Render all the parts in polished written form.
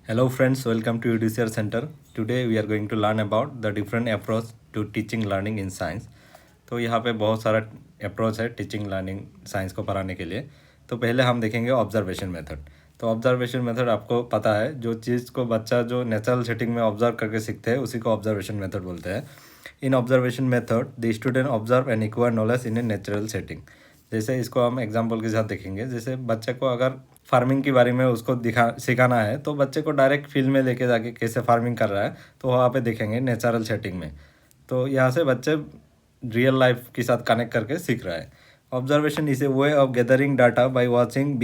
Hello friends, welcome to UDCR Center. Today we are going to learn about the different approach to teaching learning in science. तो यहाँ पे बहुत सारा approach है teaching learning science को पढ़ाने के लिए। तो पहले हम देखेंगे ऑब्जर्वेशन मेथड। तो ऑब्जर्वेशन मेथड आपको पता है, जो चीज़ को बच्चा जो नेचुरल सेटिंग में ऑब्जर्व करके सीखते हैं उसी को ऑब्जर्वेशन मेथड बोलते हैं। In observation method the student observe and acquire knowledge in a natural setting. जैसे इसको हम एग्जांपल के साथ देखेंगे। जैसे बच्चे को अगर फार्मिंग के बारे में उसको सिखाना है तो बच्चे को डायरेक्ट फील्ड में लेके जाके कैसे फार्मिंग कर रहा है तो वहाँ पे देखेंगे नेचुरल सेटिंग में। तो यहाँ से बच्चे रियल लाइफ के साथ कनेक्ट करके सीख रहा है। Observation is a way of gathering data by watching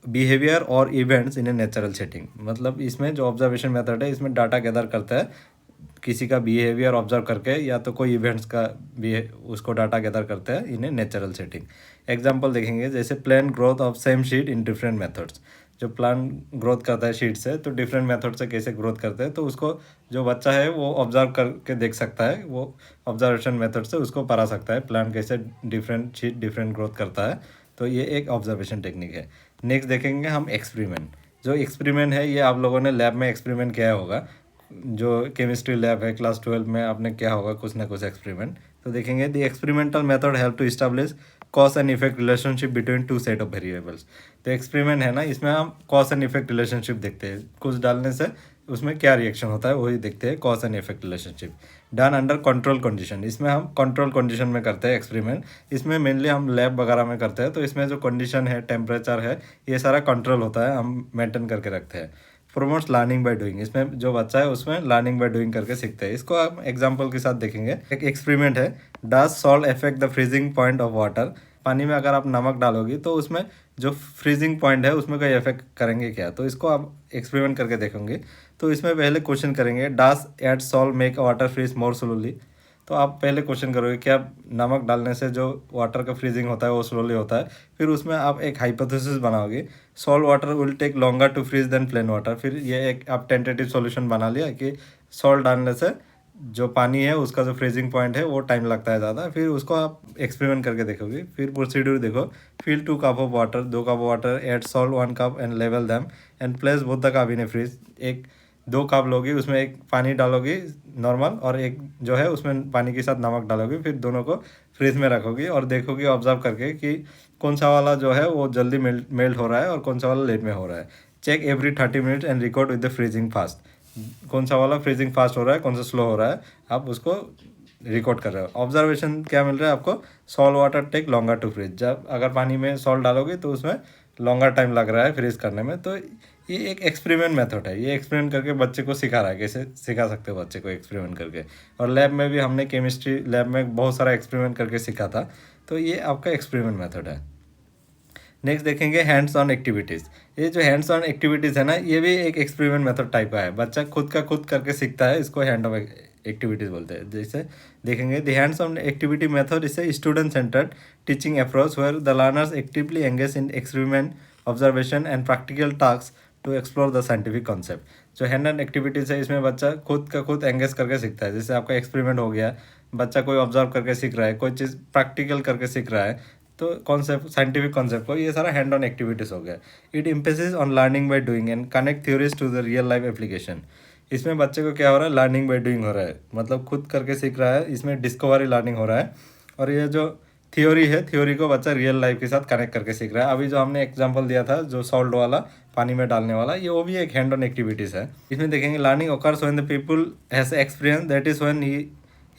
behaviour और events in a natural setting. मतलब इसमें जो ऑब्जर्वेशन मेथड है इसमें डाटा गैदर करता है किसी का बिहेवियर ऑब्जर्व करके या तो कोई इवेंट्स का भी उसको डाटा गैदर करते हैं इन ए नेचुरल सेटिंग। एग्जांपल देखेंगे, जैसे plant growth of same sheet in different methods. जो प्लांट ग्रोथ करता है शीट से तो डिफरेंट मेथड से कैसे ग्रोथ करते हैं तो उसको जो बच्चा है वो ऑब्जर्व करके देख सकता है, वो ऑब्जर्वेशन मेथड से उसको पढ़ा सकता है प्लांट कैसे डिफरेंट शीट डिफरेंट ग्रोथ करता है। तो ये एक ऑब्जर्वेशन टेक्निक है। नेक्स्ट देखेंगे हम एक्सपेरिमेंट। जो एक्सपेरिमेंट है ये आप लोगों ने लैब में एक्सपेरिमेंट किया होगा, जो केमिस्ट्री लैब है क्लास 12 में आपने किया होगा कुछ ना कुछ एक्सपेरिमेंट। तो देखेंगे the experimental method help to establish cause and effect relationship between two set of variables. तो एक्सपेरिमेंट है ना, इसमें हम कॉज एंड इफेक्ट रिलेशनशिप देखते हैं, कुछ डालने से उसमें क्या रिएक्शन होता है वही देखते हैं, cause and effect relationship done under control condition. इसमें हम कंट्रोल कंडीशन में करते हैं एक्सपेरिमेंट। इसमें मेनली हम लैब वगैरह में करते हैं, तो इसमें जो कंडीशन है टेम्परेचर है ये सारा कंट्रोल होता है, हम मेंटेन करके रखते हैं। Promotes learning by doing. इसमें जो बच्चा है उसमें लर्निंग बाय डूइंग करके सीखते हैं। इसको आप एग्जांपल के साथ देखेंगे। एक एक्सपेरिमेंट है, does salt affect the freezing point of water. पानी में अगर आप नमक डालोगी तो उसमें जो फ्रीजिंग पॉइंट है उसमें कोई इफेक्ट करेंगे क्या, तो इसको आप एक्सपेरिमेंट करके देखेंगे। तो इसमें पहले क्वेश्चन करेंगे, does add salt make water freeze more slowly. तो आप पहले क्वेश्चन करोगे क्या नमक डालने से जो वाटर का फ्रीजिंग होता है वो स्लोली होता है। फिर उसमें आप एक हाइपोथेसिस बनाओगे, salt water will take longer to freeze than plain water. फिर ये एक आप टेंटेटिव सॉल्यूशन बना लिया कि सॉल्ट डालने से जो पानी है उसका जो फ्रीजिंग पॉइंट है वो टाइम लगता है ज़्यादा। फिर उसको आप एक्सपेरिमेंट करके देखोगे। फिर प्रोसीड्यूर देखो, fill 2 cup of water, 2 cup water, add salt 1 cup and level them and place both the cup in a fridge. एक 2 कप लोगी, उसमें एक पानी डालोगी नॉर्मल और एक जो है उसमें पानी के साथ नमक डालोगी। फिर दोनों को फ्रीज में रखोगी और देखोगी ऑब्जर्व करके कि कौन सा वाला जो है वो जल्दी मेल्ट हो रहा है और कौन सा वाला लेट में हो रहा है। Check every 30 minutes and record with the freezing fast. कौन सा वाला फ्रीजिंग फास्ट हो रहा है, कौन सा स्लो हो रहा है, आप उसको रिकॉर्ड कर रहे हो। ऑब्जर्वेशन क्या मिल रहा है आपको, salt water take longer to freeze. जब अगर पानी में सॉल्ट डालोगे तो उसमें लॉन्गर टाइम लग रहा है फ्रीज करने में। तो ये एक एक्सपेरिमेंट मेथड है, ये एक्सपेरिमेंट करके बच्चे को सिखा रहा है, कैसे सिखा सकते हो बच्चे को एक्सपेरिमेंट करके। और लैब में भी हमने केमिस्ट्री लैब में बहुत सारा एक्सपेरिमेंट करके सीखा था। तो ये आपका एक्सपेरिमेंट मेथड है। नेक्स्ट देखेंगे हैंड्स ऑन एक्टिविटीज़। ये जो हैंड्स ऑन एक्टिविटीज़ है ना, ये भी एक एक्सपेरिमेंट मेथड टाइप का है। बच्चा खुद का खुद करके सीखता है, इसको हैंड ऑफ एक्टिविटीज़ बोलते हैं। जैसे देखेंगे the hands on activity method is a student centered teaching approach where the learners actively engage in experiment, observation and practical task to explore the scientific concept. जो हैंड ऑन एक्टिविटीज़ है इसमें बच्चा खुद का खुद एंगेज करके सीखता है। जैसे आपका एक्सपेरिमेंट हो गया, बच्चा कोई ऑब्जर्व करके सीख रहा है, कोई चीज़ प्रैक्टिकल करके सीख रहा है, तो कॉन्सेप्ट साइंटिफिक कॉन्सेप्ट को, ये सारा हैंड ऑन एक्टिविटीज़ हो गया। It emphasis on learning by doing and connect theories to the real life application. इसमें बच्चे को क्या हो रहा है, लर्निंग बाय डूइंग हो रहा है, मतलब खुद करके सीख रहा है, इसमें डिस्कवरी लर्निंग हो रहा है। और ये जो थ्योरी है, थ्योरी को बच्चा रियल लाइफ के साथ कनेक्ट करके सीख रहा है। अभी जो हमने एग्जाम्पल दिया था जो सॉल्ट वाला पानी में डालने वाला, ये वो भी एक हैंड ऑन एक्टिविटीज़ है। इसमें देखेंगे learning occurs when the people has experience, that is when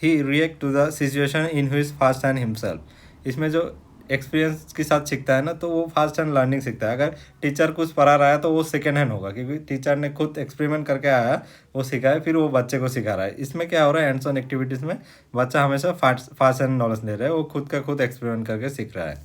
he react to the situation in his first hand himself। इसमें जो एक्सपीरियंस के साथ सीखता है ना तो वो फास्ट हैंड लर्निंग सीखता है। अगर टीचर कुछ पढ़ा रहा है तो वो सेकेंड हैंड होगा, क्योंकि टीचर ने खुद एक्सपेरिमेंट करके आया, वो सिखा है, फिर वो बच्चे को सिखा रहा है। इसमें क्या हो रहा है, हैंड्स ऑन एक्टिविटीज़ में बच्चा हमेशा फास्ट हैंड नॉलेज ले रहा है, वो खुद का खुद एक्सपेरिमेंट करके सीख रहा है।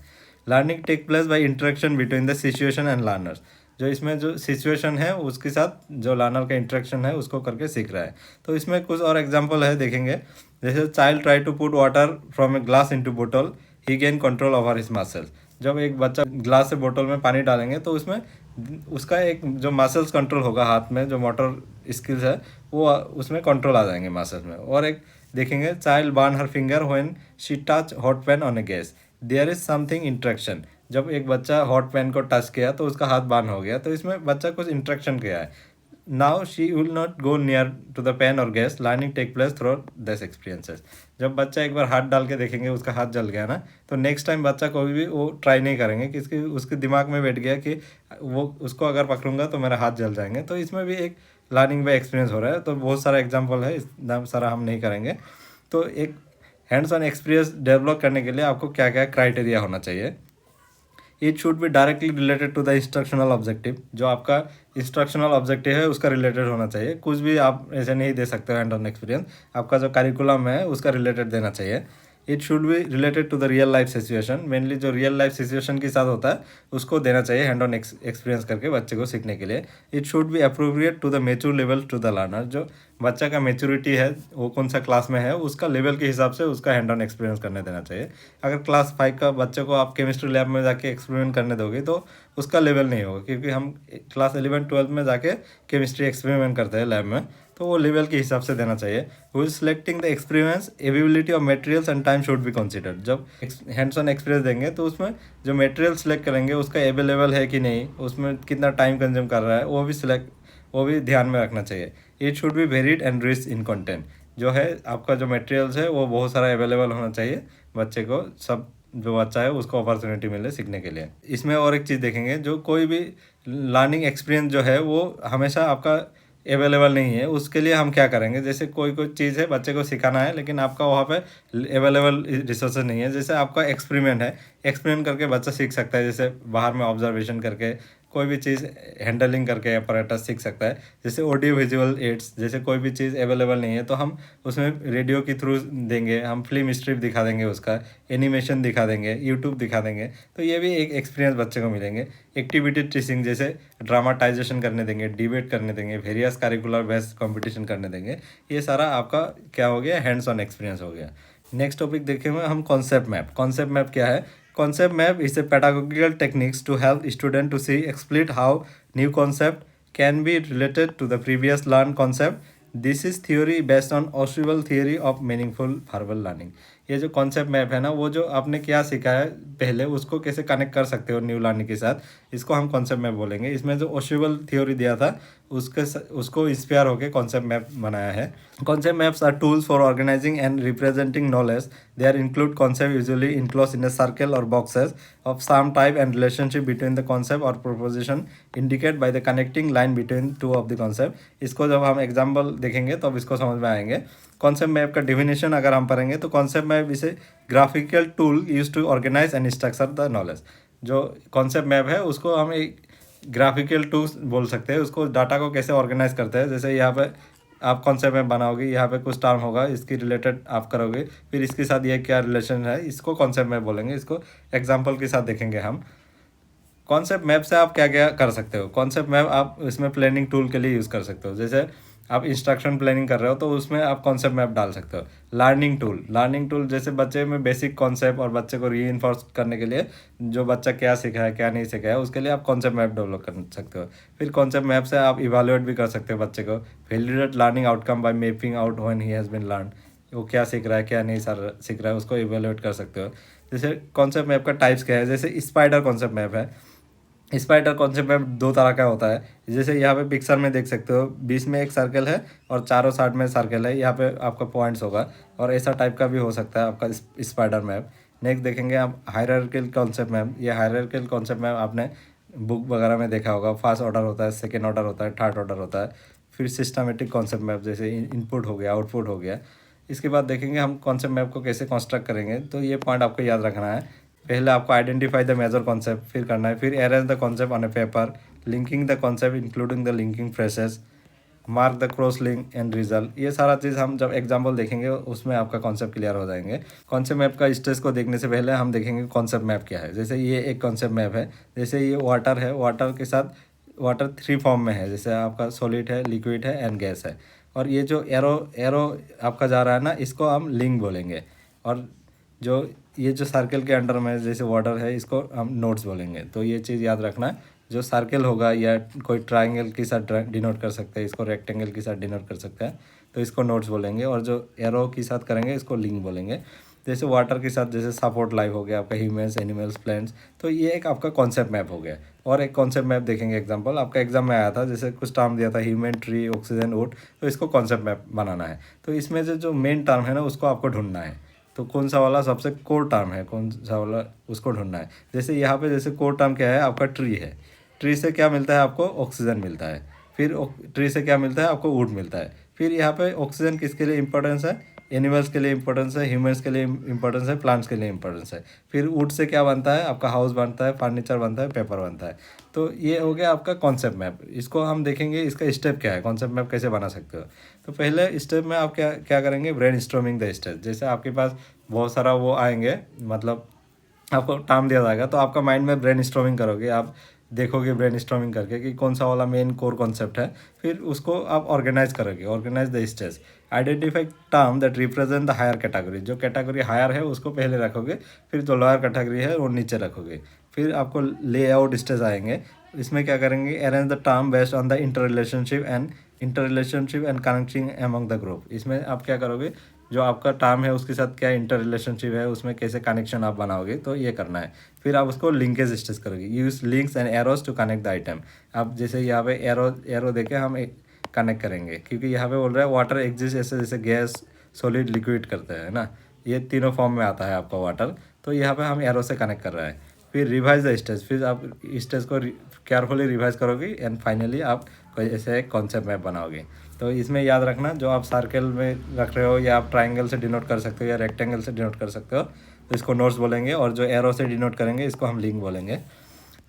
Learning take place by interaction between the situation and learners. जो इसमें जो सिचुएशन है उसके साथ जो लर्नर का इंटरेक्शन है उसको करके सीख रहा है। तो इसमें कुछ और एग्जांपल है देखेंगे। जैसे child try to put water from a glass into बोतल, he gain control over his muscles. जब एक बच्चा ग्लास से बोतल में पानी डालेंगे तो उसमें उसका एक जो मसल्स कंट्रोल होगा, हाथ में जो मोटर स्किल्स है वो उसमें कंट्रोल आ जाएंगे मसल्स में। और एक देखेंगे, child burn her finger when she touch hot pan on a gas, there is something interaction जब एक बच्चा हॉट पेन को टच किया तो उसका हाथ बार्न हो गया, तो इसमें बच्चा कुछ इंस्ट्रक्शन किया है। Now she will not go near to the pan और gas, learning take place through this experiences. जब बच्चा एक बार हाथ डाल के देखेंगे उसका हाथ जल गया ना, तो नेक्स्ट टाइम बच्चा कभी भी वो ट्राई नहीं करेंगे, कि इसके उसके दिमाग में बैठ गया कि वो उसको अगर पकड़ूंगा तो मेरा हाथ जल जाएंगे। तो इसमें भी एक लर्निंग बाय एक्सपीरियंस हो रहा है। तो बहुत सारा एग्जाम्पल है, इतना सारा हम नहीं करेंगे। तो एक हैंड्स ऑन एक्सपीरियंस डेवलप करने के लिए आपको क्या क्या क्राइटेरिया होना चाहिए। It should be directly related to the instructional objective. जो आपका इंस्ट्रक्शनल ऑब्जेक्टिव है उसका रिलेटेड होना चाहिए। कुछ भी आप ऐसे नहीं दे सकते हो हैंड ऑन एक्सपीरियंस, आपका जो करिकुलम है उसका रिलेटेड देना चाहिए। It should be related to the real life situation, mainly जो रियल लाइफ सिचुएशन के साथ होता है उसको देना चाहिए हैंड ऑन एक्सपीरियंस करके बच्चे को सीखने के लिए। It should be appropriate to the mature level to the learner. जो बच्चा का मेच्योरिटी है वो कौन सा क्लास में है उसका लेवल के हिसाब से उसका हैंड ऑन एक्सपीरियंस करने देना चाहिए। अगर क्लास 5 का बच्चे को आप केमिस्ट्री लैब में जाके एक्सपेरिमेंट करने दोगे तो उसका लेवल नहीं होगा, क्योंकि हम क्लास 11-12 में जाके केमिस्ट्री एक्सपेरिमेंट करते हैं लैब में, तो वो लेवल के हिसाब से देना चाहिए। Who selecting the experience, availability of materials and time should be considered. जब हैंड्स ऑन एक्सपीरियंस देंगे तो उसमें जो मटेरियल सेलेक्ट करेंगे उसका अवेलेबल है कि नहीं, उसमें कितना टाइम कंज्यूम कर रहा है, वो भी ध्यान में रखना चाहिए। It should B varied and rich in content. जो है आपका जो मटेरियल्स है वो बहुत सारा अवेलेबल होना चाहिए, बच्चे को सब जो बच्चा है उसको अपॉर्चुनिटी मिले सीखने के लिए। इसमें और एक चीज़ देखेंगे, जो कोई भी लर्निंग एक्सपीरियंस जो है वो हमेशा आपका अवेलेबल नहीं है। उसके लिए हम क्या करेंगे, जैसे कोई कोई चीज़ है बच्चे को सिखाना है लेकिन आपका वहाँ पे अवेलेबल रिसोर्सेज नहीं है। जैसे आपका एक्सपेरिमेंट है, एक्सपेरिमेंट करके बच्चा सीख सकता है, जैसे बाहर में ऑब्जर्वेशन करके कोई भी चीज़ हैंडलिंग करके अपरेटस सीख सकता है। जैसे ऑडियो विजुअल एड्स, जैसे कोई भी चीज़ अवेलेबल नहीं है तो हम उसमें रेडियो के थ्रू देंगे, हम फिल्म स्ट्रिप दिखा देंगे, उसका एनिमेशन दिखा देंगे, यूट्यूब दिखा देंगे, तो ये भी एक एक्सपीरियंस बच्चे को मिलेंगे। एक्टिविटी टीचिंग, जैसे ड्रामाटाइजेशन करने देंगे, डिबेट करने देंगे, वेरियस करिकुलर बेस्ड कंपटीशन करने देंगे। ये सारा आपका क्या हो गया, हैंड्स ऑन एक्सपीरियंस हो गया। नेक्स्ट टॉपिक देखेंगे हम कॉन्सेप्ट मैप। कॉन्सेप्ट मैप क्या है? Concept map is a pedagogical techniques to help student to see explicit how new concept can be related to the previous learned concept. This is theory based on Oswald theory of meaningful verbal learning. ये जो concept map है ना, वो जो आपने क्या सीखा है पहले उसको कैसे कनेक्ट कर सकते हो न्यू लर्निंग के साथ, इसको हम कॉन्सेप्ट मैप बोलेंगे। इसमें जो ओशिवल थ्योरी दिया था उसको इंस्पायर होकर कॉन्सेप्ट मैप बनाया है। Concept maps are tools for organizing and representing knowledge. They are include concept usually enclose in a circle or boxes of some type, and relationship between the concept or proposition indicate by the connecting line between two of the concept। इसको जब हम example देखेंगे तो अब इसको समझ में आएंगे। कॉन्सेप्ट मैप का डिफिनेशन अगर हम पढ़ेंगे तो कॉन्सेप्ट मैप इसे graphical tool use to organize and structure the knowledge. जो कॉन्सेप्ट मैप है उसको हम एक ग्राफिकल टूल्स बोल सकते हैं। उसको डाटा को कैसे ऑर्गेनाइज करते हैं, जैसे यहाँ पे आप कॉन्सेप्ट मैप बनाओगे, यहाँ पे कुछ टर्म होगा, इसकी रिलेटेड आप करोगे, फिर इसके साथ ये क्या रिलेशन है, इसको कॉन्सेप्ट मैप बोलेंगे। इसको एग्जाम्पल के साथ देखेंगे हम। कॉन्सेप्ट मैप से आप क्या क्या कर सकते हो। कॉन्सेप्ट मैप आप इसमें प्लानिंग टूल के लिए यूज़ कर सकते हो। जैसे आप इंस्ट्रक्शन प्लानिंग कर रहे हो तो उसमें आप कॉन्सेप्ट मैप डाल सकते हो। लर्निंग टूल जैसे बच्चे में बेसिक कॉन्सेप्ट और बच्चे को री इन्फोर्स करने के लिए जो बच्चा क्या सीखा है क्या नहीं सीखा है उसके लिए आप कॉन्सेप्ट मैप डेवलप कर सकते हो। फिर कॉन्सेप्ट मैप से आप इवेलुएट भी कर सकते हो बच्चे को। Validate learning outcome by mapping out when he has been learn. वो क्या सीख रहा है क्या नहीं सीख रहा है उसको इवेलुएट कर सकते हो। जैसे कॉन्सेप्ट मैप का टाइप्स क्या है, जैसे स्पाइडर कॉन्सेप्ट मैप है। स्पाइडर कॉन्सेप्ट मैप दो तरह का होता है। जैसे यहाँ पे पिक्चर में देख सकते हो, बीच में एक सर्कल है और चारों साइड में सर्कल है, यहाँ पे आपका पॉइंट्स होगा, और ऐसा टाइप का भी हो सकता है आपका स्पाइडर मैप। नेक्स्ट देखेंगे आप हायरार्किकल कॉन्सेप्ट मैप। ये हायरार्किकल कॉन्सेप्ट मैप आपने बुक वगैरह में देखा होगा। फर्स्ट ऑर्डर होता है, सेकेंड ऑर्डर होता है, थर्ड ऑर्डर होता है। फिर सिस्टमेटिक कॉन्सेप्ट मैप, जैसे इनपुट हो गया, आउटपुट हो गया। इसके बाद देखेंगे हम कॉन्सेप्ट मैप को कैसे कंस्ट्रक्ट करेंगे। तो ये पॉइंट आपको याद रखना है। पहले आपको आइडेंटिफाई द मेजर कॉन्सेप्ट फिर करना है, फिर arrange the concept on a paper, linking the concept including the linking phrases, mark the cross link and result. ये सारा चीज़ हम जब एग्जाम्पल देखेंगे उसमें आपका कॉन्सेप्ट क्लियर हो जाएंगे। कॉन्सेप्ट मैप का स्टेज को देखने से पहले हम देखेंगे कॉन्सेप्ट मैप क्या है। जैसे ये एक कॉन्सेप्ट मैप है। जैसे ये वाटर है, वाटर के साथ वाटर 3 फॉर्म में है, जैसे आपका सॉलिड है, लिक्विड है एंड गैस है। और ये जो एरो आपका जा रहा है ना, इसको हम लिंक बोलेंगे। और जो ये जो सर्कल के अंडर में जैसे वाटर है, इसको हम नोड्स बोलेंगे। तो ये चीज़ याद रखना है। जो सर्कल होगा या कोई ट्राइंगल के साथ डिनोट कर सकते हैं, इसको रेक्टेंगल के साथ डिनोट कर सकते हैं, तो इसको नोड्स बोलेंगे। और जो एरो के साथ करेंगे इसको लिंक बोलेंगे। जैसे वाटर के साथ जैसे सपोर्ट लाइफ हो गया आपका, ह्यूमंस, एनिमल्स, प्लांट्स, तो ये एक आपका कॉन्सेप्ट मैप हो गया। और एक कॉन्सेप्ट मैप देखेंगे एग्जांपल, आपका एग्जाम में आया था, जैसे कुछ टर्म दिया था ह्यूमन, ट्री, ऑक्सीजन, वुड, तो इसको कॉन्सेप्ट मैप बनाना है। तो इसमें जो मेन टर्म है ना उसको आपको ढूंढना है, तो कौन सा वाला सबसे कोर टर्म है, कौन सा वाला उसको ढूंढना है। जैसे यहाँ पे जैसे कोर टर्म क्या है आपका, ट्री है। ट्री से क्या मिलता है आपको, ऑक्सीजन मिलता है। फिर ट्री से क्या मिलता है आपको, वुड मिलता है। फिर यहाँ पे ऑक्सीजन किसके लिए इंपॉर्टेंस है, एनिमल्स के लिए इंपॉर्टेंस है, ह्यूमंस के लिए इंपॉर्टेंस है, प्लांट्स के लिए इंपॉर्टेंस है। फिर वुड से क्या बनता है आपका, हाउस बनता है, फर्नीचर बनता है, पेपर बनता है। तो ये हो गया आपका कॉन्सेप्ट मैप। इसको हम देखेंगे इसका स्टेप क्या है, कॉन्सेप्ट मैप कैसे बना सकते हो। तो पहले स्टेप में आप क्या क्या करेंगे, ब्रेन स्टॉर्मिंग द स्टेप। जैसे आपके पास बहुत सारा वो आएंगे, मतलब आपको टाइम दिया जाएगा, तो आपका माइंड में ब्रेन स्टॉर्मिंग करोगे, आप देखोगे ब्रेन स्टॉर्मिंग करके कि कौन सा वाला मेन कोर कॉन्सेप्ट है। फिर उसको आप ऑर्गेनाइज करोगे, organize the stage, identify term that represent the higher category. जो कैटेगरी हायर है उसको पहले रखोगे, फिर जो लोअर कैटेगरी है वो नीचे रखोगे। फिर आपको लेआउट स्टेज आएंगे, इसमें क्या करेंगे, arrange the term based on the inter relationship and connecting among the group. इसमें आप क्या करोगे, जो आपका टर्म है उसके साथ क्या इंटर रिलेशनशिप है, उसमें कैसे कनेक्शन आप बनाओगे, तो ये करना है। फिर आप उसको लिंकेज स्टेज करोगे, use links and arrows to connect the item. आप जैसे यहाँ पे एरो एरो देके हम कनेक्ट करेंगे, क्योंकि यहाँ पे बोल रहा है वाटर एग्जिस्ट ऐसे, जैसे गैस, सॉलिड, लिक्विड करते हैं ना, ये तीनों फॉर्म में आता है आपका वाटर। तो यहाँ पे हम एरो से कनेक्ट कर रहे हैं। फिर रिवाइज द स्टेज, फिर आप स्टेज को केयरफुली रिवाइज करोगे एंड फाइनली आप कोई ऐसे कॉन्सेप्ट मैप बनाओगे। तो इसमें याद रखना, जो आप सर्कल में रख रहे हो या आप ट्राइंगल से डिनोट कर सकते हो या रेक्टेंगल से डिनोट कर सकते हो, तो इसको नोट्स बोलेंगे, और जो एरो से डिनोट करेंगे इसको हम लिंक बोलेंगे।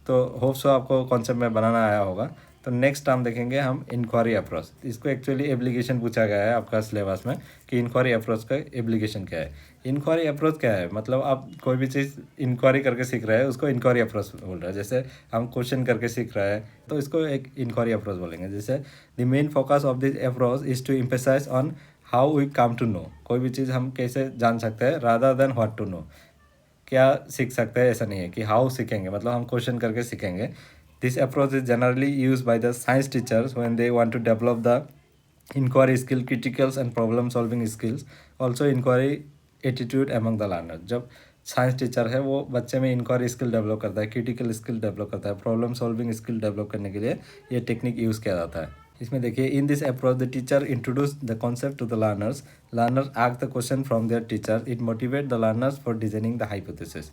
तो होप सो आपको कॉन्सेप्ट में बनाना आया होगा। तो नेक्स्ट हम देखेंगे हम इंक्वायरी अप्रोच। इसको एक्चुअली एप्लीकेशन पूछा गया है आपका सिलेबस में कि इंक्वायरी अप्रोच का एप्लीकेशन क्या है। इंक्वायरी अप्रोच क्या है, मतलब आप कोई भी चीज़ इंक्वायरी करके सीख रहे हैं उसको इंक्वायरी अप्रोच बोल रहे हैं। जैसे हम क्वेश्चन करके सीख रहे हैं तो इसको एक इंक्वायरी अप्रोच बोलेंगे। जैसे the main focus of this approach is to emphasize on how we come to know. कोई भी चीज़ हम कैसे जान सकते हैं, rather than what to know. क्या सीख सकते हैं, ऐसा नहीं है कि हाउ सीखेंगे, मतलब हम क्वेश्चन करके सीखेंगे। This approach is generally use by the science teachers when they want to develop the inquiry skill, criticals and problem solving skills, also inquiry attitude among the learner. जब साइंस टीचर है वो बच्चे में inquiry skill develop करता है, critical skill develop करता है, problem solving skill develop करने के लिए ये टेक्निक यूज़ किया जाता है। इसमें देखिए, in this approach the teacher introduce the concept to the learners, learner ask the question from their teacher, it motivate the learners for designing the hypothesis.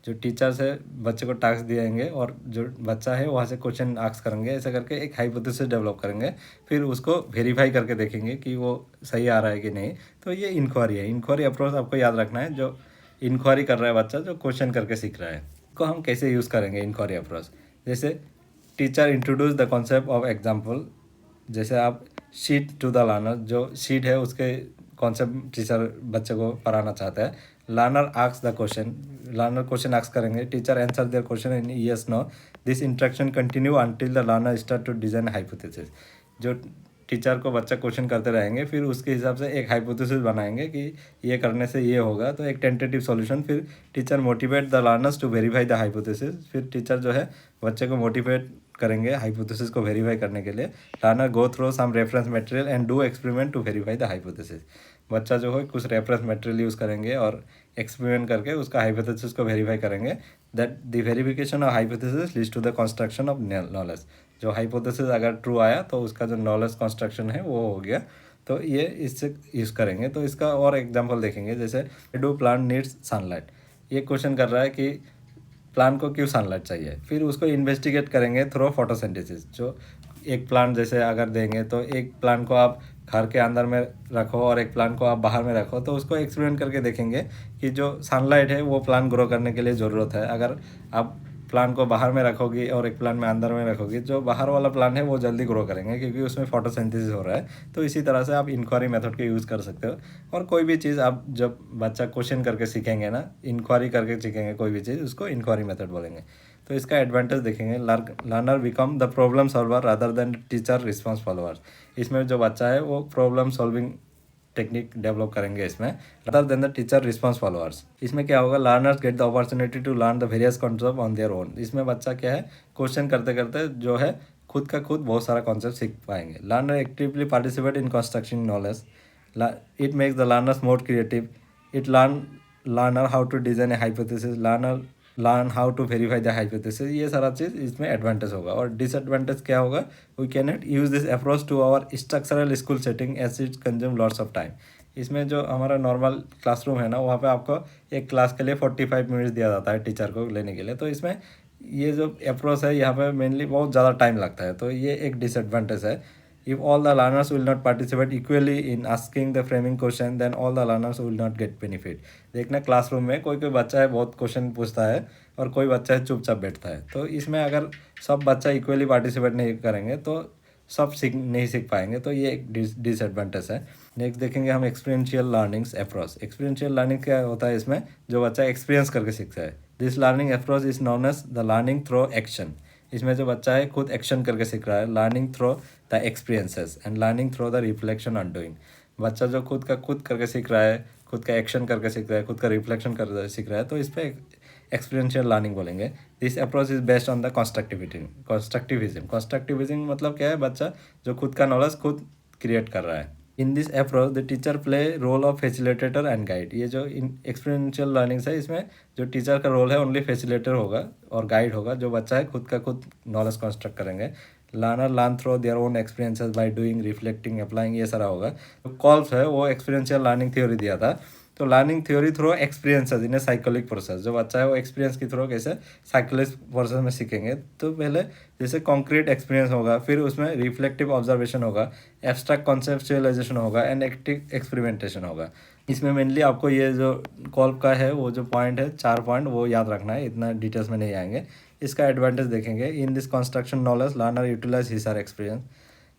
जो टीचर्स है बच्चे को टास्क दिएंगे और जो बच्चा है वहाँ से क्वेश्चन आस्क करेंगे, ऐसे करके एक हाइपोथेसिस डेवलप करेंगे। फिर उसको वेरीफाई करके देखेंगे कि वो सही आ रहा है कि नहीं। तो ये इंक्वायरी है। इंक्वायरी अप्रोच आपको याद रखना है, जो इंक्वायरी कर रहा है बच्चा, जो क्वेश्चन करके सीख रहा है। को हम कैसे यूज़ करेंगे इंक्वायरी अप्रोच, जैसे teacher introduce the concept of example. जैसे आप शीट टू द लर्नर, जो शीट है उसके कॉन्सेप्ट टीचर बच्चे को पढ़ाना चाहता है। Learner ask the question, learner question ask करेंगे, teacher answer their question in yes no, this interaction continue until the learner start to design hypothesis. जो टीचर को बच्चा क्वेश्चन करते रहेंगे, फिर उसके हिसाब से एक हाइपोथेसिस बनाएंगे कि ये करने से ये होगा, तो एक टेंटेटिव सॉल्यूशन। फिर teacher motivate the learners to verify the hypothesis. फिर टीचर जो है बच्चे को मोटिवेट करेंगे हाइपोथेसिस को वेरीफाई करने के लिए। Learner go through some reference material and do experiment to verify the hypothesis. बच्चा जो है कुछ रेफरेंस मटेरियल यूज़ करेंगे और एक्सपेरिमेंट करके उसका हाइपोथेसिस को वेरीफाई करेंगे। That the verification of hypothesis leads to the construction of knowledge. जो हाइपोथेसिस अगर ट्रू आया तो उसका जो नॉलेज कंस्ट्रक्शन है वो हो गया। तो ये इससे यूज़ करेंगे। तो इसका और एग्जांपल देखेंगे, जैसे डू प्लांट नीड्स सनलाइट। ये क्वेश्चन कर रहा है कि प्लांट को क्यों सनलाइट चाहिए, फिर उसको इन्वेस्टिगेट करेंगे थ्रू फोटोसिंथेसिस। जो एक प्लांट जैसे अगर देंगे तो एक प्लांट को आप घर के अंदर में रखो और एक प्लांट को आप बाहर में रखो, तो उसको एक्सपेरिमेंट करके देखेंगे कि जो सनलाइट है वो प्लांट ग्रो करने के लिए ज़रूरत है। अगर आप प्लांट को बाहर में रखोगे और एक प्लांट में अंदर में रखोगे, जो बाहर वाला प्लांट है वो जल्दी ग्रो करेंगे क्योंकि उसमें फोटोसिंथेसिस हो रहा है। तो इसी तरह से आप इंक्वायरी मेथड के यूज़ कर सकते हो। और कोई भी चीज़ आप जब बच्चा क्वेश्चन करके सीखेंगे ना, इंक्वायरी करके सीखेंगे कोई भी चीज़, उसको इंक्वायरी मेथड बोलेंगे। तो इसका एडवांटेज देखेंगे, learner become the problem solver rather than teacher response followers. इसमें जो बच्चा है वो प्रॉब्लम सॉल्विंग टेक्निक डेवलप करेंगे इसमें, rather than the teacher response followers. इसमें क्या होगा, learners get the opportunity to learn the various concept on their own. इसमें बच्चा क्या है, क्वेश्चन करते करते जो है खुद का खुद बहुत सारा कॉन्सेप्ट सीख पाएंगे। Learner actively participate in constructing knowledge, it makes the learners more creative, it learner how to design a hypothesis, learn how to verify the hypothesis, ये सारा चीज़ इसमें एडवांटेज होगा। और डिसएडवांटेज क्या होगा, we can not use this approach to our structural school setting as it consume lots of time. इसमें जो हमारा नॉर्मल क्लासरूम है ना, वहाँ पे आपको एक क्लास के लिए 45 मिनट्स दिया जाता है टीचर को लेने के लिए। तो इसमें ये जो अप्रोच है यहाँ पे मेनली बहुत ज़्यादा टाइम लगता है, तो ये एक डिसएडवांटेज है। If all the learners will not participate equally in asking the framing question, then all the learners will not get benefit। देखना क्लासरूम में कोई कोई बच्चा है बहुत क्वेश्चन पूछता है और कोई बच्चा है चुपचाप बैठता है, तो इसमें अगर सब बच्चा इक्वली पार्टिसिपेट नहीं करेंगे तो सब नहीं सीख पाएंगे, तो ये एक डिसएडवांटेज है। नेक्स्ट देखेंगे हम experiential learnings approach. Experiential learning क्या होता है, इसमें जो बच्चा एक्सपीरियंस करके सीखता है। This learning approach is known as the learning through action. इसमें जो बच्चा है खुद एक्शन करके सीख रहा है, learning through the experiences and learning through the reflection on doing. बच्चा जो खुद का खुद करके सीख रहा है, खुद का एक्शन करके सीख रहा है, खुद का रिफ्लेक्शन कर सीख रहा है, तो इस पर एक्सपीरियंशियल लर्निंग बोलेंगे। This approach is based on the constructivism मतलब क्या है, बच्चा जो खुद का नॉलेज खुद क्रिएट कर रहा है। In this approach the teacher play role of facilitator and guide. ये जो इन एक्सपीरियंशियल लर्निंग्स है, इसमें जो टीचर का रोल है ओनली फैसिलिटेटर होगा और गाइड होगा। जो बच्चा है खुद का खुद नॉलेज कंस्ट्रक्ट करेंगे। Learner learn through their own experiences by doing, reflecting, applying, ये सारा होगा। तो कॉल्फ है वो एक्सपीरियंशियल लर्निंग थ्योरी दिया था। तो learning theory through experiences in a cyclic process. जो बच्चा है वो एक्सपीरियंस के थ्रू कैसे साइक्लिक प्रोसेस में सीखेंगे। तो पहले जैसे कॉन्क्रीट एक्सपीरियंस होगा, फिर उसमें रिफ्लेक्टिव ऑब्जर्वेशन होगा, एब्स्ट्रैक्ट कॉन्सेप्चुअलाइजेशन होगा एंड एक्टिव एक्सपेरिमेंटेशन होगा। इसमें मेनली आपको ये जो कॉल्फ का है वो जो पॉइंट है 4 पॉइंट वो याद रखना है, इतना डिटेल्स में नहीं आएंगे। इसका एडवांटेज देखेंगे। In this construction knowledge learner utilize his or experience.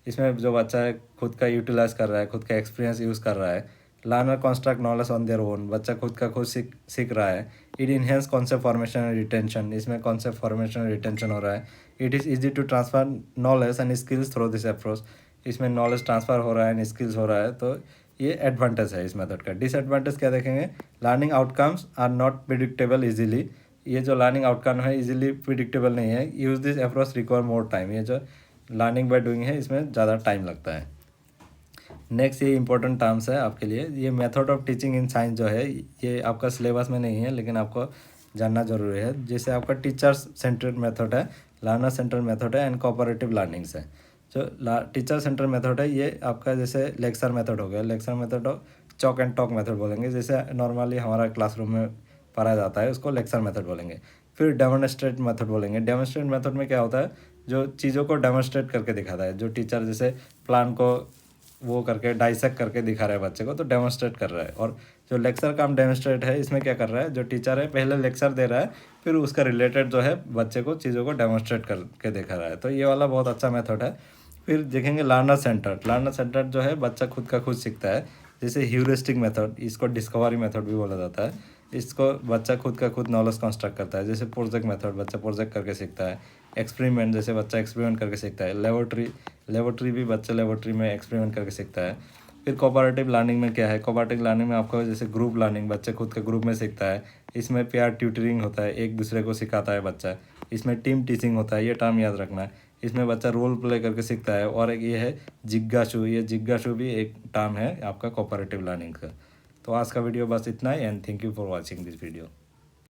इसमें जो बच्चा है खुद का यूटिलाइज कर रहा है, खुद का एक्सपीरियंस यूज़ कर रहा है। Learner construct knowledge on their own, बच्चा खुद का खुद सीख रहा है। It enhance concept formation and retention, इसमें कॉन्सेप्ट फॉर्मेशन एंड रिटेंशन हो रहा है। It is easy to transfer knowledge and skills through this approach, इसमें नॉलेज ट्रांसफ़र हो रहा है एंड स्किल्स हो रहा है। तो ये एडवांटेज है इस मेथड का। डिसएडवांटेज क्या देखेंगे, learning outcomes are not predictable easily. ये जो लर्निंग आउटकम है इजीली प्रिडिक्टेबल नहीं है। Use this approach require more time, ये जो लर्निंग बाय डूइंग है इसमें ज़्यादा टाइम लगता है। नेक्स्ट ये इंपॉर्टेंट टर्म्स है आपके लिए। ये method of teaching in science जो है ये आपका सिलेबस में नहीं है, लेकिन आपको जानना जरूरी है। जैसे आपका टीचर्स सेंटर्ड मेथड है, लर्नर सेंटर्ड मेथड है एंड कोऑपरेटिव लर्निंग्स है। जो टीचर सेंटर मेथड है ये आपका जैसे लेक्चर मेथड हो गया, लेक्चर मेथड हो चॉक एंड टॉक मेथड बोलेंगे। जैसे नॉर्मली हमारा क्लासरूम में पढ़ाया जाता है उसको लेक्चर मेथड बोलेंगे। फिर डेमोन्स्ट्रेट मेथड बोलेंगे। डेमोन्स्ट्रेट मेथड में क्या होता है, जो चीज़ों को डेमोन्स्ट्रेट करके दिखाता है। जो टीचर जैसे प्लान को वो करके डाइसेक्ट करके दिखा रहा है बच्चे को, तो डेमोन्स्ट्रेट कर रहा है। और जो लेक्चर काम डेमोन्स्ट्रेट है, इसमें क्या कर रहा है, जो टीचर है पहले लेक्चर दे रहा है, फिर उसका रिलेटेड जो है बच्चे को चीज़ों को डेमोन्स्ट्रेट करके दिखा रहा है। तो ये वाला बहुत अच्छा मेथड है। फिर देखेंगे लर्नर सेंटर्ड। लर्नर सेंटर्ड जो है बच्चा खुद का खुद सीखता है। जैसे ह्यूरिस्टिक मेथड, इसको डिस्कवरी मेथड भी बोला जाता है। इसको बच्चा खुद का खुद नॉलेज कंस्ट्रक्ट करता है। जैसे प्रोजेक्ट मेथड, बच्चा प्रोजेक्ट करके सीखता है। एक्सपेरिमेंट, जैसे बच्चा एक्सपेरिमेंट करके सीखता है। लेबोरेटरी भी बच्चा लेबोरेटरी में एक्सपेरिमेंट करके सीखता है। फिर कोऑपरेटिव लर्निंग में क्या है, कोऑपरेटिव लर्निंग में आपको जैसे ग्रुप लर्निंग, बच्चे खुद के ग्रुप में सीखता है। इसमें पेयर ट्यूटरिंग होता है, एक दूसरे को सिखाता है बच्चा। इसमें टीम टीचिंग होता है, ये टर्म याद रखना है। इसमें बच्चा रोल प्ले करके सीखता है। और एक ये है जिज्ञासु, ये जिज्ञासु भी एक टर्म है आपका कोऑपरेटिव लर्निंग का। तो आज का वीडियो बस इतना ही and thank you for watching this video.